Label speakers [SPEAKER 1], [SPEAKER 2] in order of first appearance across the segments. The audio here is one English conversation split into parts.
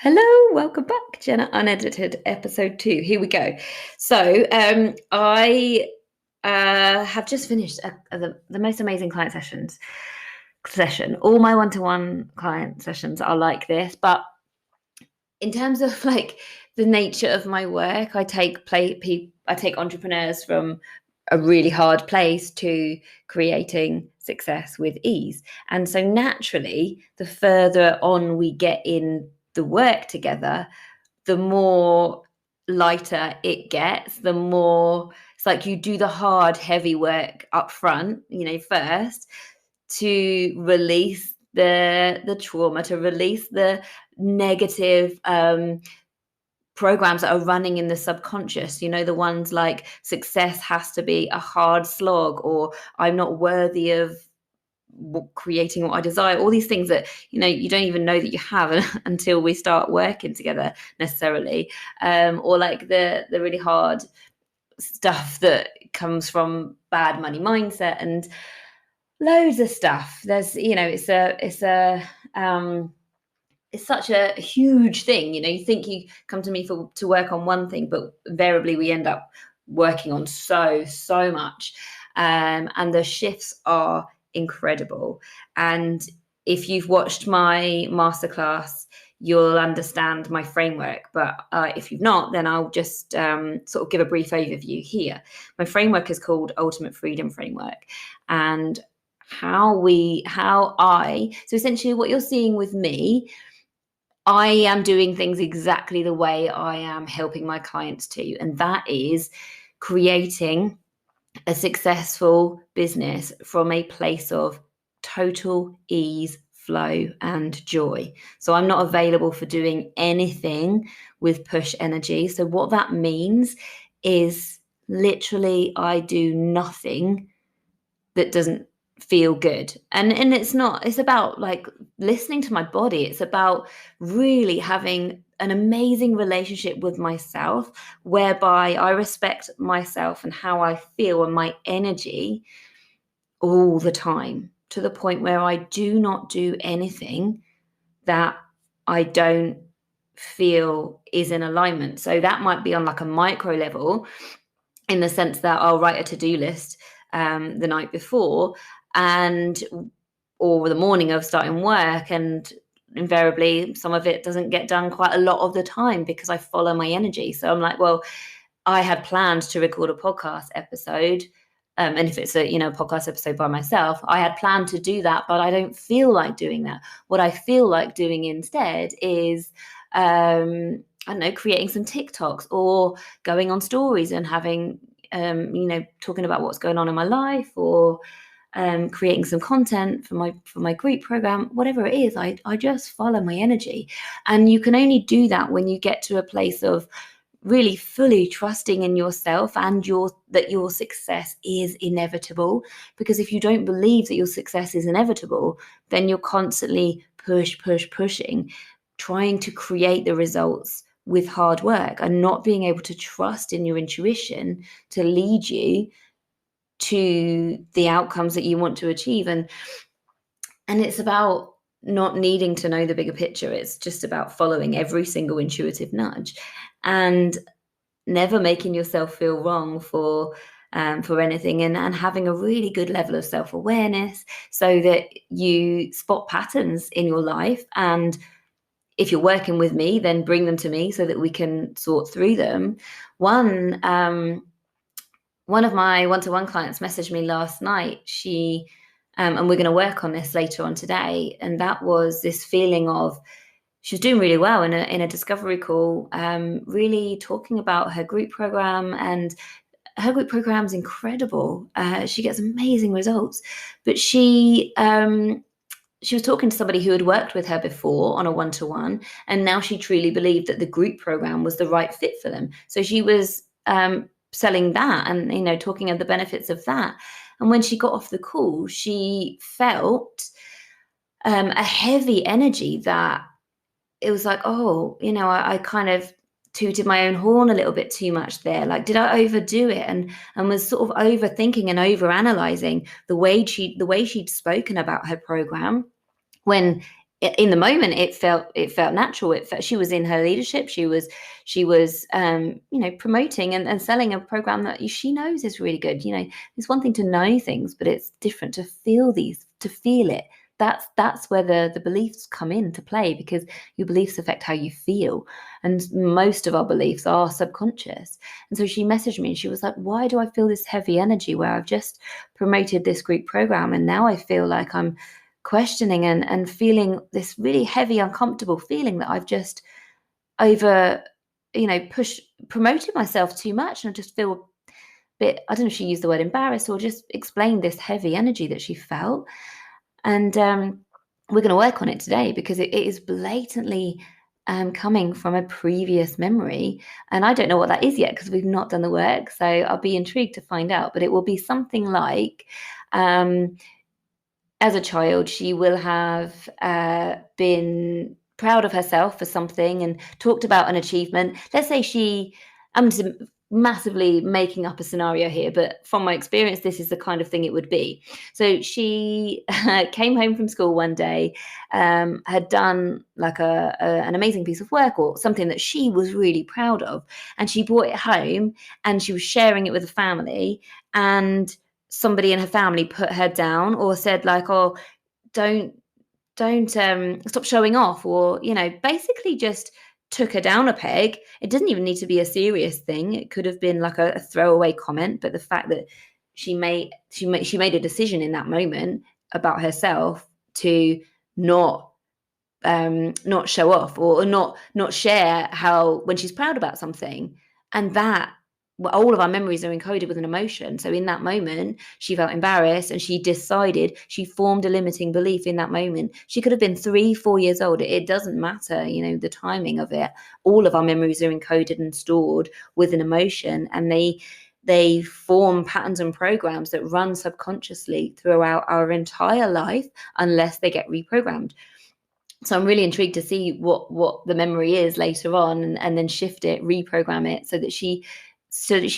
[SPEAKER 1] Hello, welcome back, Jenna Unedited, episode 2. Here we go. So, I have just finished the most amazing client session. All my one-to-one client sessions are like this, but in terms of like the nature of my work, I take entrepreneurs from a really hard place to creating success with ease. And so naturally, the further on we get in the work together, the more lighter it gets, the more it's like you do the hard, heavy work up front, first to release the trauma, to release the negative programs that are running in the subconscious, the ones like success has to be a hard slog, or I'm not worthy of creating what I desire, all these things that you don't even know that you have until we start working together necessarily, or like the really hard stuff that comes from bad money mindset and loads of stuff. There's it's such a huge thing. You think you come to me to work on one thing, but invariably we end up working on so much, and the shifts are incredible. And if you've watched my masterclass, you'll understand my framework, but if you've not, then I'll just sort of give a brief overview here. My framework is called Ultimate Freedom Framework, and so essentially what you're seeing with me, I am doing things exactly the way I am helping my clients to, and that is creating a successful business from a place of total ease, flow, and joy. So I'm not available for doing anything with push energy. So what that means is literally I do nothing that doesn't feel good. And it's about like listening to my body. It's about really having an amazing relationship with myself, whereby I respect myself and how I feel and my energy all the time, to the point where I do not do anything that I don't feel is in alignment. So that might be on like a micro level, in the sense that I'll write a to-do list the night before or the morning of starting work, and invariably some of it doesn't get done quite a lot of the time because I follow my energy. So I'm like, well, I had planned to record a podcast episode, and if it's a podcast episode by myself, I had planned to do that, but I don't feel like doing that. What I feel like doing instead is I don't know, creating some TikToks or going on stories and having talking about what's going on in my life, or creating some content for my group program, whatever it is. I just follow my energy. And you can only do that when you get to a place of really fully trusting in yourself and that your success is inevitable. Because if you don't believe that your success is inevitable, then you're constantly pushing, trying to create the results with hard work and not being able to trust in your intuition to lead you to the outcomes that you want to achieve. And it's about not needing to know the bigger picture. It's just about following every single intuitive nudge and never making yourself feel wrong for anything, and having a really good level of self-awareness so that you spot patterns in your life. And if you're working with me, then bring them to me so that we can sort through them. One of my one-to-one clients messaged me last night. She and we're going to work on this later on today. And that was this feeling of, she was doing really well in a discovery call, really talking about her group program, and her group program's incredible. She gets amazing results, but she was talking to somebody who had worked with her before on a one-to-one, and now she truly believed that the group program was the right fit for them. So she was selling that and, talking of the benefits of that. And when she got off the call, she felt a heavy energy that it was like, oh, I kind of tooted my own horn a little bit too much there. Like, did I overdo it? And was sort of overthinking and overanalyzing the way she'd spoken about her program, when in the moment it felt natural. She was in her leadership. She was promoting and selling a program that she knows is really good. It's one thing to know things, but it's different to feel it. That's where the beliefs come into play, because your beliefs affect how you feel, and most of our beliefs are subconscious. And so she messaged me and she was like, why do I feel this heavy energy where I've just promoted this group program and now I feel like I'm questioning and feeling this really heavy, uncomfortable feeling that I've just promoted myself too much, and I just feel a bit, I don't know if she used the word embarrassed or just explained this heavy energy that she felt. And we're going to work on it today, because it is blatantly coming from a previous memory. And I don't know what that is yet, because we've not done the work. So I'll be intrigued to find out. But it will be something like, as a child, she will have been proud of herself for something and talked about an achievement. Let's say I'm just massively making up a scenario here, but from my experience, this is the kind of thing it would be. So she came home from school one day, had done like an amazing piece of work or something that she was really proud of, and she brought it home and she was sharing it with the family, and somebody in her family put her down or said like, oh, don't stop showing off, or basically just took her down a peg. It doesn't even need to be a serious thing. It could have been like a throwaway comment, but the fact that she made a decision in that moment about herself to not show off or not share how, when she's proud about something. And that, all of our memories are encoded with an emotion. So in that moment, she felt embarrassed and she formed a limiting belief in that moment. She could have been 3-4 years old. It doesn't matter, the timing of it. All of our memories are encoded and stored with an emotion, and they form patterns and programs that run subconsciously throughout our entire life unless they get reprogrammed. So I'm really intrigued to see what the memory is later on, and then shift it, reprogram it, so that she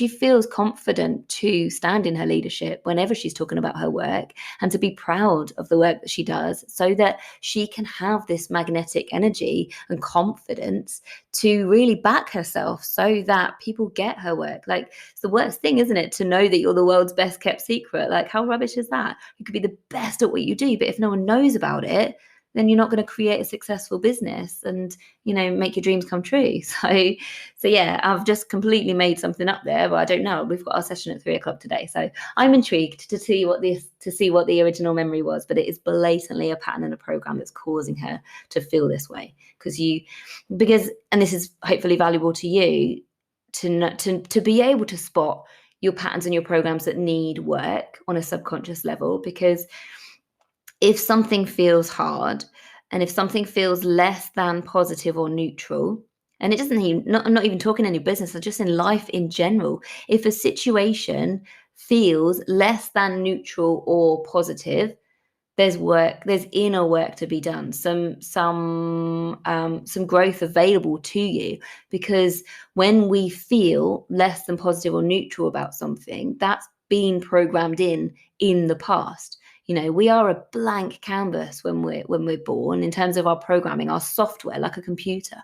[SPEAKER 1] feels confident to stand in her leadership whenever she's talking about her work, and to be proud of the work that she does, so that she can have this magnetic energy and confidence to really back herself, so that people get her work. Like, it's the worst thing, isn't it, to know that you're the world's best kept secret? Like, how rubbish is that? You could be the best at what you do, but if no one knows about it, then you're not going to create a successful business and, make your dreams come true. So yeah, I've just completely made something up there, but I don't know. We've got our session at 3:00 today. So I'm intrigued to see what the original memory was, but it is blatantly a pattern and a program that's causing her to feel this way. And this is hopefully valuable to you to be able to spot your patterns and your programs that need work on a subconscious level, because if something feels hard, and if something feels less than positive or neutral, and it doesn't even, I'm not even talking in your business, or just in life in general, if a situation feels less than neutral or positive, there's inner work to be done, some growth available to you. Because when we feel less than positive or neutral about something, that's been programmed in the past. We are a blank canvas when we're born, in terms of our programming, our software, like a computer.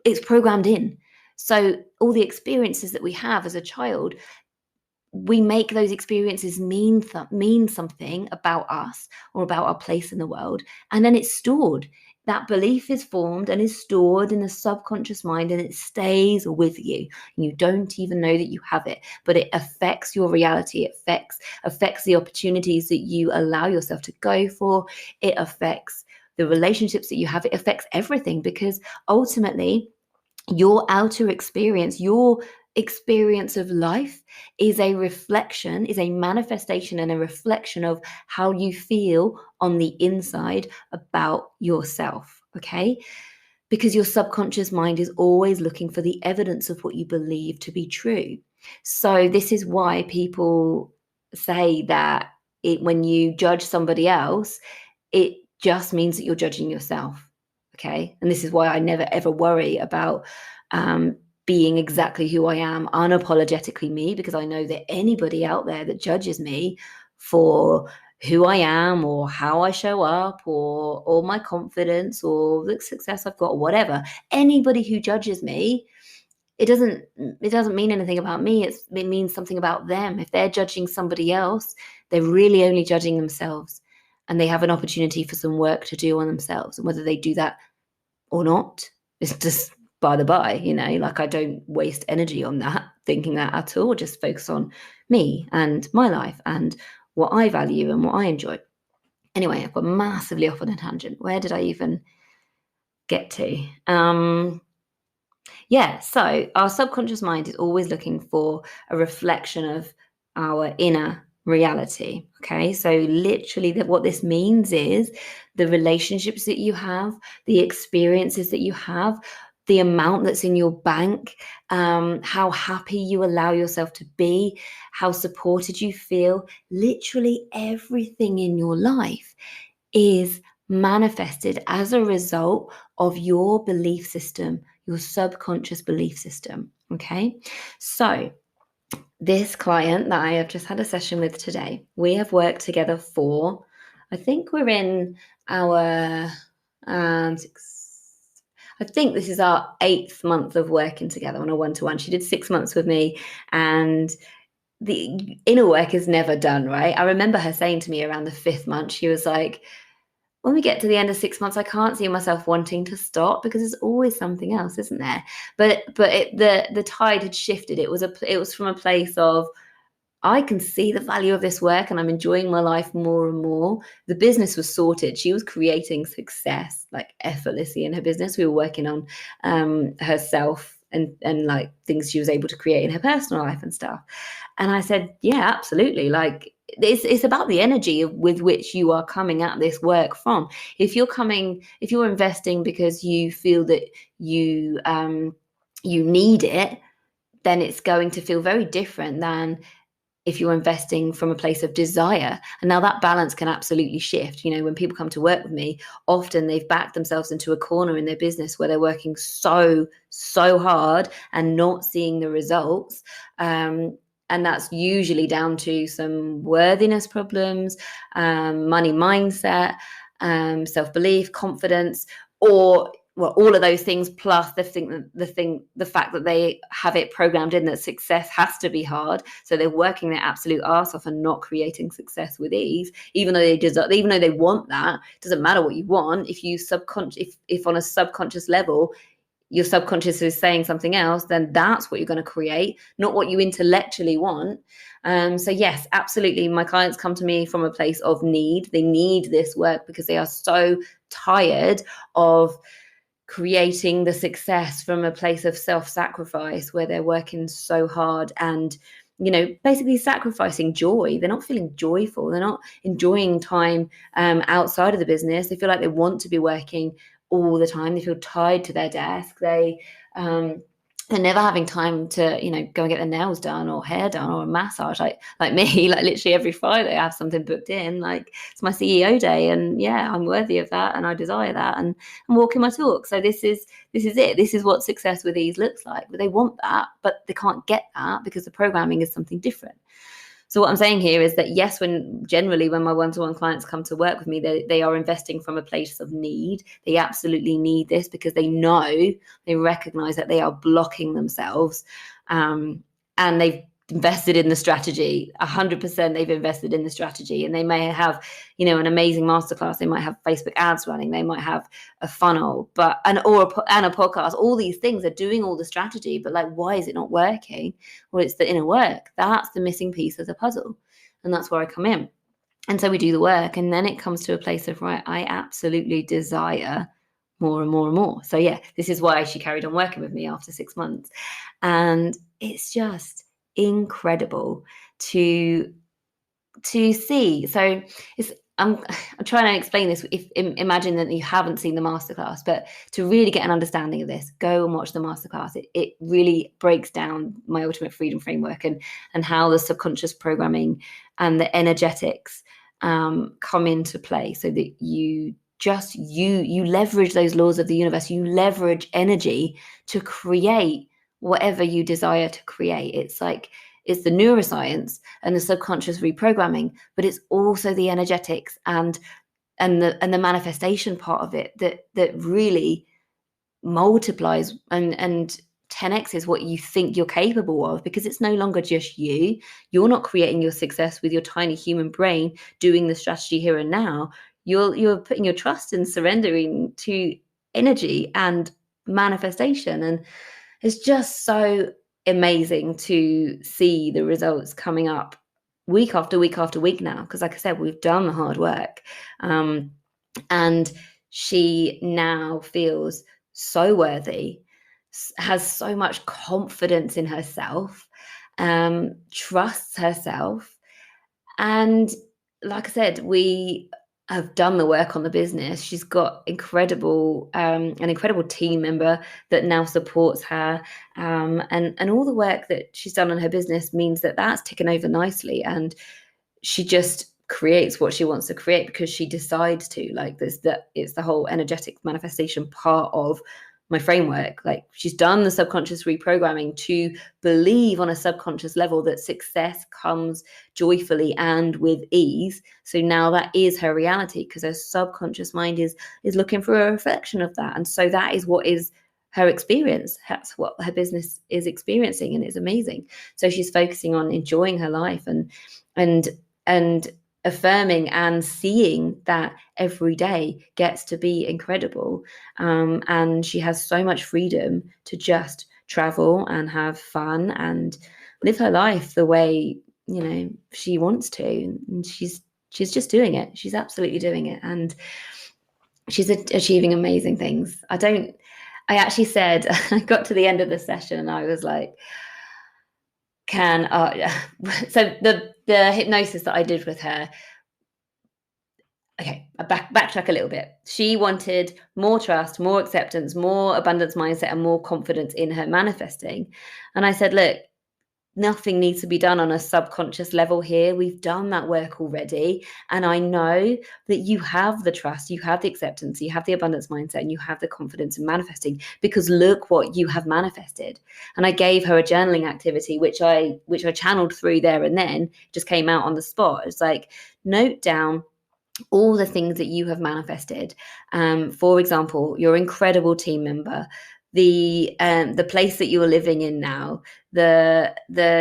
[SPEAKER 1] It's programmed in. So all the experiences that we have as a child, we make those experiences mean something about us or about our place in the world, and then it's stored. That belief is formed and is stored in the subconscious mind, and it stays with you. You don't even know that you have it, but it affects your reality. It affects the opportunities that you allow yourself to go for. It affects the relationships that you have. It affects everything, because ultimately your outer experience, your experience of life, is a manifestation and a reflection of how you feel on the inside about yourself. Okay? Because your subconscious mind is always looking for the evidence of what you believe to be true. So this is why people say that when you judge somebody else, it just means that you're judging yourself. Okay. And this is why I never ever worry about being exactly who I am, unapologetically me, because I know that anybody out there that judges me for who I am or how I show up or my confidence or the success I've got or whatever. Anybody who judges me, it doesn't mean anything about me. It means something about them. If they're judging somebody else, they're really only judging themselves, and they have an opportunity for some work to do on themselves. And whether they do that or not, it's just by the by, like I don't waste energy on that, thinking that at all. Just focus on me and my life and what I value and what I enjoy. Anyway, I've got massively off on a tangent. Where did I even get to? So our subconscious mind is always looking for a reflection of our inner reality. Okay, so literally what this means is the relationships that you have, the experiences that you have, the amount that's in your bank, how happy you allow yourself to be, how supported you feel. Literally everything in your life is manifested as a result of your belief system, your subconscious belief system. Okay, so this client that I have just had a session with today, we have worked together for, I think we're in our I think this is our 8th month of working together on a one-to-one. She did 6 months with me, and the inner work is never done, right? I remember her saying to me around the 5th month, she was like, when we get to the end of 6 months, I can't see myself wanting to stop because there's always something else, isn't there? But the tide had shifted. It was from a place of, I can see the value of this work and I'm enjoying my life more and more. The business was sorted. She was creating success like effortlessly in her business. We were working on herself and like things she was able to create in her personal life and stuff. And I said, yeah, absolutely. Like it's about the energy with which you are coming at this work from. If you're investing because you feel that you need it, then it's going to feel very different than if you're investing from a place of desire. And now that balance can absolutely shift. When people come to work with me, often they've backed themselves into a corner in their business where they're working so hard and not seeing the results. And that's usually down to some worthiness problems, money mindset, self-belief, confidence, or all of those things, plus the fact that they have it programmed in that success has to be hard. So they're working their absolute arse off and not creating success with ease, even though they want that. It doesn't matter what you want. If on a subconscious level, your subconscious is saying something else, then that's what you're going to create, not what you intellectually want. So yes, absolutely. My clients come to me from a place of need. They need this work because they are so tired of creating the success from a place of self-sacrifice where they're working so hard and basically sacrificing joy. They're not feeling joyful. They're not enjoying time outside of the business. They feel like they want to be working all the time. They feel tied to their desk. They're never having time to, go and get their nails done or hair done or a massage like me. Like literally every Friday I have something booked in. Like it's my CEO day, and yeah, I'm worthy of that, and I desire that, and I'm walking my talk. So this is it. This is what success with ease looks like. But they want that, but they can't get that because the programming is something different. So what I'm saying here is that yes, when my one-to-one clients come to work with me, they are investing from a place of need. They absolutely need this because they recognize that they are blocking themselves, and they've invested in the strategy. 100% they've invested in the strategy, and they may have, an amazing masterclass. They might have Facebook ads running. They might have a funnel, and a podcast. All these things are doing all the strategy, but like, why is it not working? Well, it's the inner work. That's the missing piece of the puzzle, and that's where I come in. And so we do the work, and then it comes to a place of, right, I absolutely desire more and more and more. So yeah, this is why she carried on working with me after 6 months, and it's just incredible to see. So I'm trying to explain this. Imagine that you haven't seen the masterclass, but to really get an understanding of this, go and watch the masterclass. It really breaks down my ultimate freedom framework and how the subconscious programming and the energetics come into play, so that you leverage those laws of the universe. You leverage energy to create whatever you desire to create. It's it's the neuroscience and the subconscious reprogramming, but it's also the energetics and the manifestation part of it that really multiplies and 10x is what you think you're capable of, because it's no longer just you're not creating your success with your tiny human brain doing the strategy here and now. You're putting your trust and surrendering to energy and manifestation, and it's just so amazing to see the results coming up week after week after week now, because like I said, we've done the hard work, and she now feels so worthy, has so much confidence in herself, trusts herself. And like I said, we have done the work on the business. She's got an incredible team member that now supports her, and all the work that she's done on her business means that that's ticking over nicely, and she just creates what she wants to create because she decides to. Like this, that it's the whole energetic manifestation part of my framework. Like she's done the subconscious reprogramming to believe on a subconscious level that success comes joyfully and with ease. So now that is her reality, because her subconscious mind is looking for a reflection of that. And so that is what is her experience. That's what her business is experiencing, and it's amazing. So she's focusing on enjoying her life and affirming and seeing that every day gets to be incredible, and she has so much freedom to just travel and have fun and live her life the way she wants to, and she's just doing it. She's absolutely doing it, and she's achieving amazing things. I actually said I got to the end of the session and I was like, so the hypnosis that I did with her. Okay, I backtrack a little bit. She wanted more trust, more acceptance, more abundance mindset, and more confidence in her manifesting. And I said, look, nothing needs to be done on a subconscious level here. We've done that work already. And I know that you have the trust, you have the acceptance, you have the abundance mindset, and you have the confidence in manifesting, because look what you have manifested. And I gave her a journaling activity, which I channeled through there and then, just came out on the spot. It's like, note down all the things that you have manifested. For example, your incredible team member, the place that you're living in now, the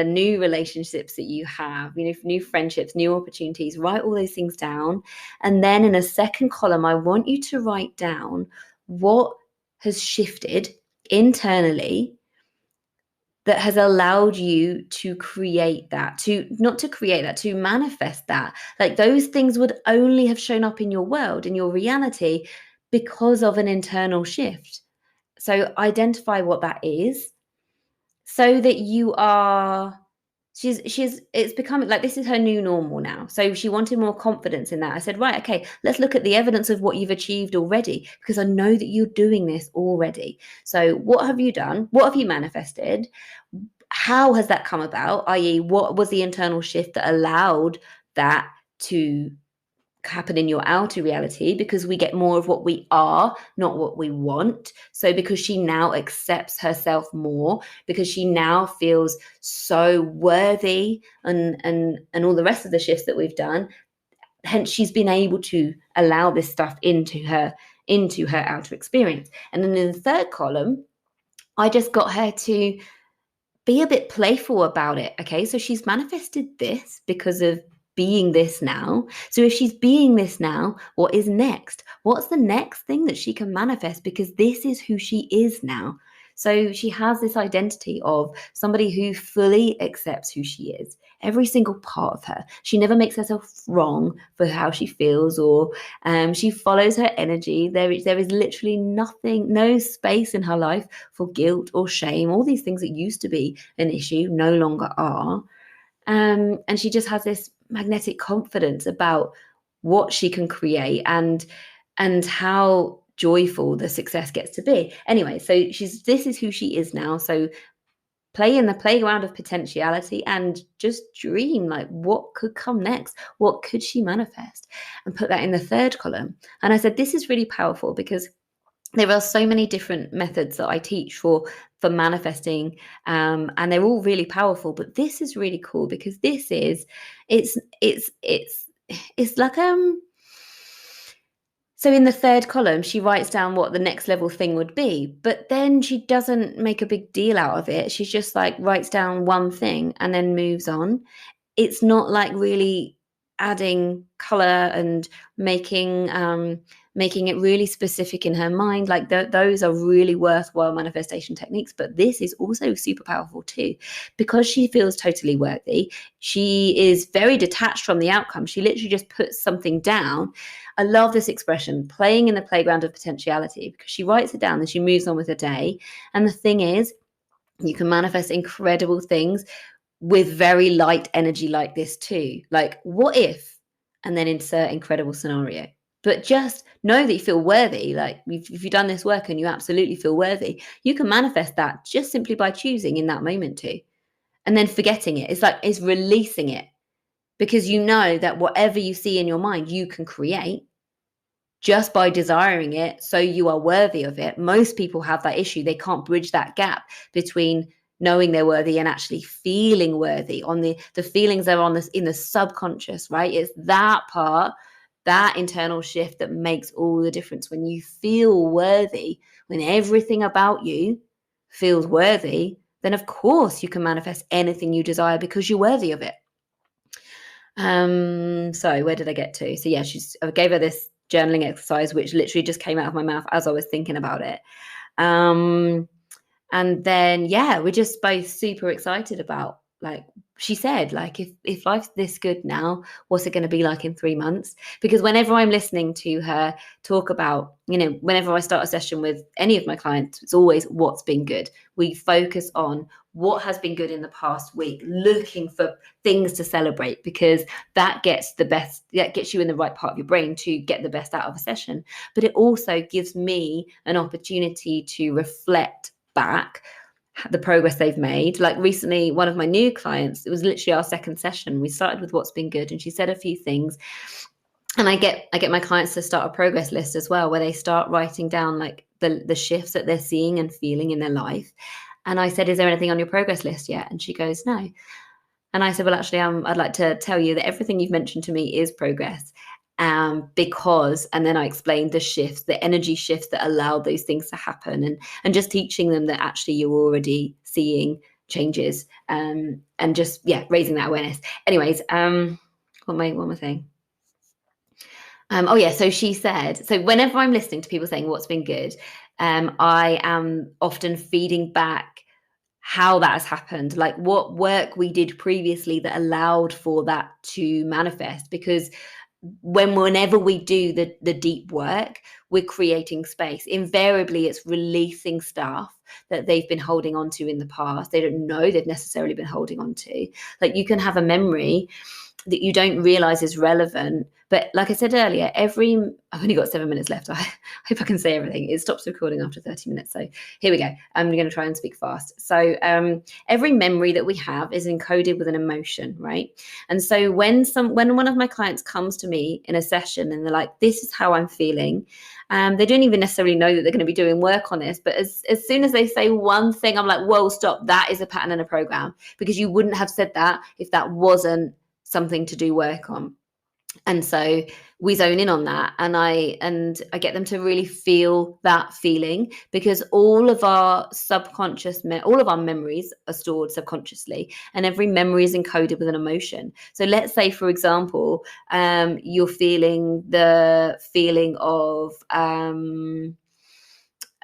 [SPEAKER 1] new relationships that you have, new friendships, new opportunities. Write all those things down. And then in a second column, I want you to write down what has shifted internally that has allowed you to create that, to manifest that. Like those things would only have shown up in your world, in your reality, because of an internal shift. So identify what that is, so that you are, it's becoming like, this is her new normal now. So she wanted more confidence in that. I said, right, okay, let's look at the evidence of what you've achieved already, because I know that you're doing this already. So what have you done? What have you manifested? How has that come about? I.e., what was the internal shift that allowed that to happen in your outer reality? Because we get more of what we are, not what we want. So because she now accepts herself more, because she now feels so worthy, and all the rest of the shifts that we've done, hence she's been able to allow this stuff into her outer experience. And then in the third column, I just got her to be a bit playful about it. Okay, so she's manifested this because of being this now. So if she's being this now, what is next? What's the next thing that she can manifest? Because this is who she is now. So she has this identity of somebody who fully accepts who she is, every single part of her. She never makes herself wrong for how she feels, or she follows her energy. There is literally nothing, no space in her life for guilt or shame. All these things that used to be an issue no longer are. And she just has this magnetic confidence about what she can create and how joyful the success gets to be. Anyway, so this is who she is now. So play in the playground of potentiality and just dream, like, what could come next? What could she manifest? And put that in the third column. And I said, this is really powerful, because there are so many different methods that I teach for manifesting, and they're all really powerful. But this is really cool because this is it's like so in the third column, she writes down what the next level thing would be, but then she doesn't make a big deal out of it. She's just like writes down one thing and then moves on. It's not like really adding color and making it really specific in her mind. Like those are really worthwhile manifestation techniques, but this is also super powerful too, because she feels totally worthy. She is very detached from the outcome. She literally just puts something down. I love this expression, playing in the playground of potentiality, because she writes it down and she moves on with her day. And the thing is, you can manifest incredible things with very light energy like this too. Like, what if, and then insert incredible scenario. But just know that you feel worthy. Like, if you've done this work and you absolutely feel worthy, you can manifest that just simply by choosing in that moment to. And then forgetting it. It's like, it's releasing it, because you know that whatever you see in your mind, you can create just by desiring it. So you are worthy of it. Most people have that issue. They can't bridge that gap between knowing they're worthy and actually feeling worthy. On the feelings are on this in the subconscious, right? It's that part, that internal shift that makes all the difference. When you feel worthy, when everything about you feels worthy, then of course you can manifest anything you desire because you're worthy of it. So where did I get to? So yeah, I gave her this journaling exercise, which literally just came out of my mouth as I was thinking about it. And then, yeah, we're just both super excited about, like, she said, like, if life's this good now, what's it going to be like in 3 months? Because whenever I'm listening to her talk about, whenever I start a session with any of my clients, it's always what's been good. We focus on what has been good in the past week, looking for things to celebrate, because that gets you in the right part of your brain to get the best out of a session. But it also gives me an opportunity to reflect back the progress they've made. Like recently, one of my new clients, it was literally our second session. We started with what's been good, and she said a few things. And I get my clients to start a progress list as well, where they start writing down like the shifts that they're seeing and feeling in their life. And I said, is there anything on your progress list yet? And she goes, no. And I said, well, actually, I'd like to tell you that everything you've mentioned to me is progress. Because, and then I explained the shifts, the energy shifts that allow those things to happen, and just teaching them that actually you're already seeing changes, and just, raising that awareness. Anyways, what am I saying? Oh yeah, so she said, so whenever I'm listening to people saying what's been good, I am often feeding back how that has happened, like what work we did previously that allowed for that to manifest. Because whenever we do the deep work, we're creating space. Invariably, it's releasing stuff that they've been holding on to in the past. They don't know they've necessarily been holding on to. Like, you can have a memory that you don't realize is relevant. But like I said earlier, I've only got 7 minutes left. I hope I can say everything. It stops recording after 30 minutes. So here we go. I'm going to try and speak fast. So every memory that we have is encoded with an emotion, right? And so when one of my clients comes to me in a session and they're like, this is how I'm feeling, they don't even necessarily know that they're going to be doing work on this. But as soon as they say one thing, I'm like, whoa, stop. That is a pattern and a program, because you wouldn't have said that if that wasn't something to do work on. And so we zone in on that, and I get them to really feel that feeling, because all of our all of our memories are stored subconsciously, and every memory is encoded with an emotion. So let's say, for example, you're feeling the feeling of I don't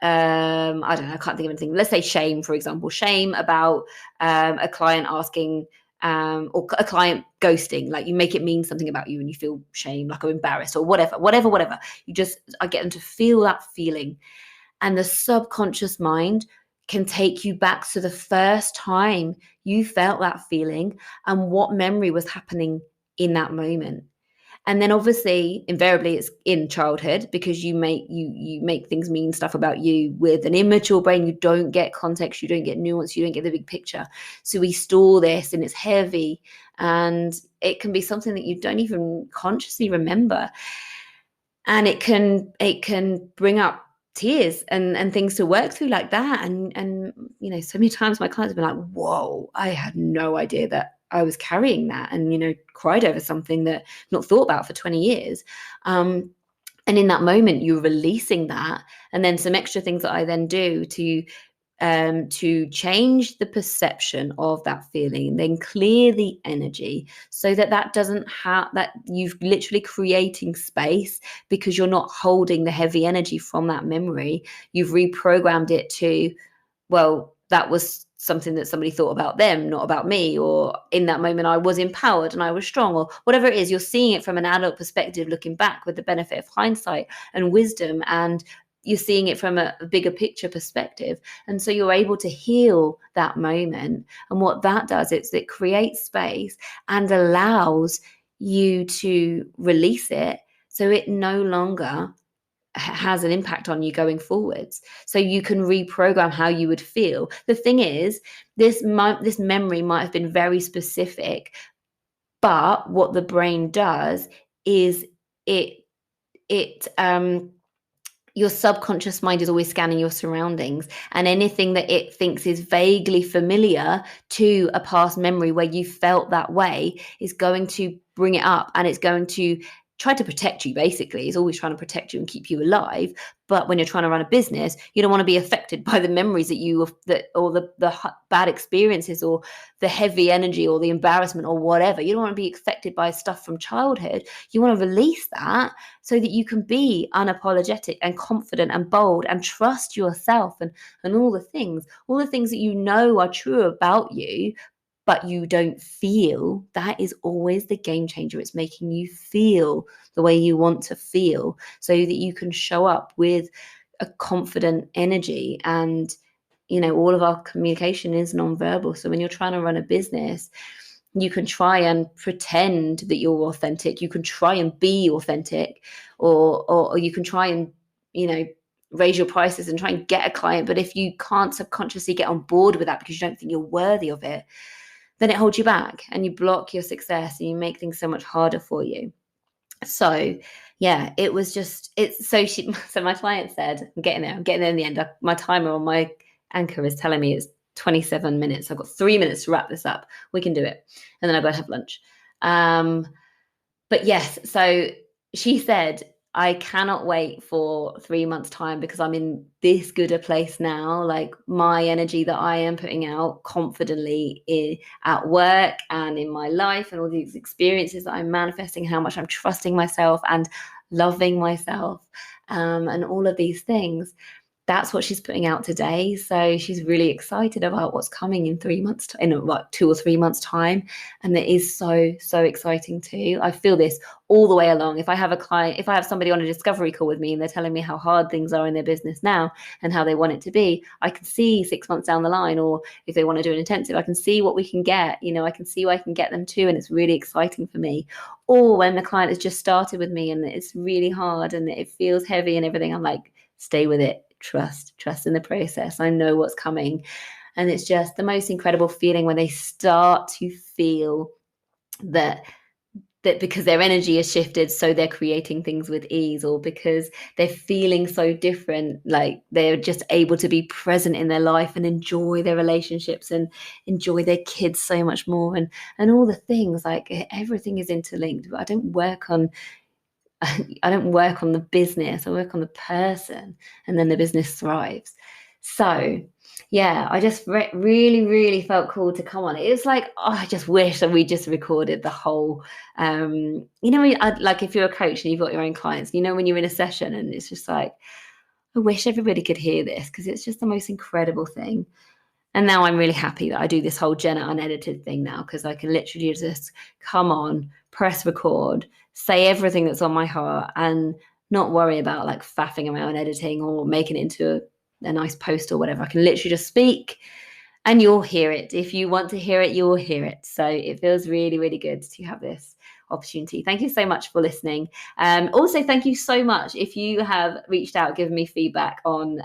[SPEAKER 1] know, I can't think of anything. Let's say shame, for example, shame about a client asking, or a client ghosting. Like, you make it mean something about you and you feel shame, like, or embarrassed, or whatever. I get them to feel that feeling. And the subconscious mind can take you back to the first time you felt that feeling and what memory was happening in that moment. And then obviously, invariably, it's in childhood, because you make things mean stuff about you. With an immature brain, you don't get context, you don't get nuance, you don't get the big picture. So we store this, and it's heavy, and it can be something that you don't even consciously remember. And it can bring up tears and things to work through like that. And you know, so many times my clients have been like, whoa, I had no idea that I was carrying that, and, you know, cried over something that I've not thought about for 20 years. And in that moment, you're releasing that. And then some extra things that I then do to change the perception of that feeling, and then clear the energy so that that doesn't have that, you've literally creating space, because you're not holding the heavy energy from that memory. You've reprogrammed it to, well, that was something that somebody thought about them, not about me, or in that moment I was empowered and I was strong, or whatever it is. You're seeing it from an adult perspective, looking back with the benefit of hindsight and wisdom, and you're seeing it from a bigger picture perspective. And so you're able to heal that moment. And what that does is it creates space and allows you to release it, so it no longer has an impact on you going forwards. So you can reprogram how you would feel. The thing is, this memory might have been very specific, but what the brain does is it your subconscious mind is always scanning your surroundings, and anything that it thinks is vaguely familiar to a past memory where you felt that way is going to bring it up, and it's going to try to protect you. Basically, it's always trying to protect you and keep you alive. But when you're trying to run a business, you don't want to be affected by the memories or the bad experiences, or the heavy energy, or the embarrassment, or whatever. You don't want to be affected by stuff from childhood. You want to release that so that you can be unapologetic and confident and bold and trust yourself, and all the things that you know are true about you, but you don't feel. That is always the game changer. It's making you feel the way you want to feel, so that you can show up with a confident energy. And, you know, all of our communication is nonverbal. So when you're trying to run a business, you can try and pretend that you're authentic. You can try and be authentic, or you can try and, you know, raise your prices and try and get a client. But if you can't subconsciously get on board with that because you don't think you're worthy of it, then it holds you back, and you block your success, and you make things so much harder for you. So yeah, it was just, it's so so my client said, I'm getting there in the end. My timer on my Anchor is telling me it's 27 minutes. I've got 3 minutes to wrap this up. We can do it. And then I go and have lunch. But yes, so she said, I cannot wait for 3 months' time, because I'm in this good a place now. Like, my energy that I am putting out confidently at work and in my life, and all these experiences that I'm manifesting, how much I'm trusting myself and loving myself, and all of these things. That's what she's putting out today. So she's really excited about what's coming in 3 months, in like 2 or 3 months time. And it is so exciting too. I feel this all the way along. If I have a client, if I have somebody on a discovery call with me and they're telling me how hard things are in their business now and how they want it to be, I can see 6 months down the line, or if they want to do an intensive, I can see what we can get, you know, I can see where I can get them to. And it's really exciting for me. Or when the client has just started with me and it's really hard and it feels heavy and everything, I'm like, stay with it. Trust in the process. I know what's coming. And it's just the most incredible feeling when they start to feel that because their energy has shifted, so they're creating things with ease, or because they're feeling so different, like they're just able to be present in their life and enjoy their relationships and enjoy their kids so much more, and all the things. Like, everything is interlinked. I don't work on the business, I work on the person, and then the business thrives. So yeah, I just really felt called to come on. It was like, oh, I just wish that we just recorded the whole, you know, like if you're a coach and you've got your own clients, you know, when you're in a session and it's just like, I wish everybody could hear this, because it's just the most incredible thing. And now I'm really happy that I do this whole Jenna Unedited thing now, because I can literally just come on, press record, say everything that's on my heart, and not worry about like faffing around editing or making it into a nice post or whatever. I can literally just speak and you'll hear it. If you want to hear it, you'll hear it. So it feels really good to have this opportunity. Thank you so much for listening. Also, thank you so much if you have reached out, given me feedback on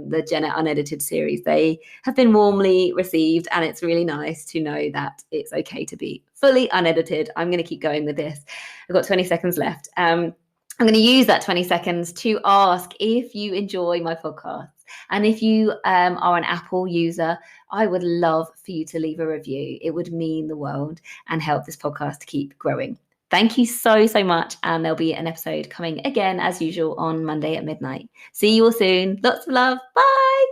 [SPEAKER 1] the Jenna Unedited series. They have been warmly received, and it's really nice to know that it's okay to be fully unedited. I'm going to keep going with this. I've got 20 seconds left. I'm going to use that 20 seconds to ask if you enjoy my podcasts. And if you are an Apple user, I would love for you to leave a review. It would mean the world and help this podcast to keep growing. Thank you so, so much. And there'll be an episode coming again, as usual, on Monday at midnight. See you all soon. Lots of love. Bye.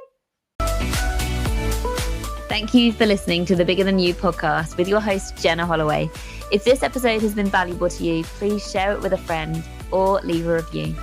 [SPEAKER 1] Thank you for listening to the Bigger Than You podcast with your host, Jenna Holloway. If this episode has been valuable to you, please share it with a friend or leave a review.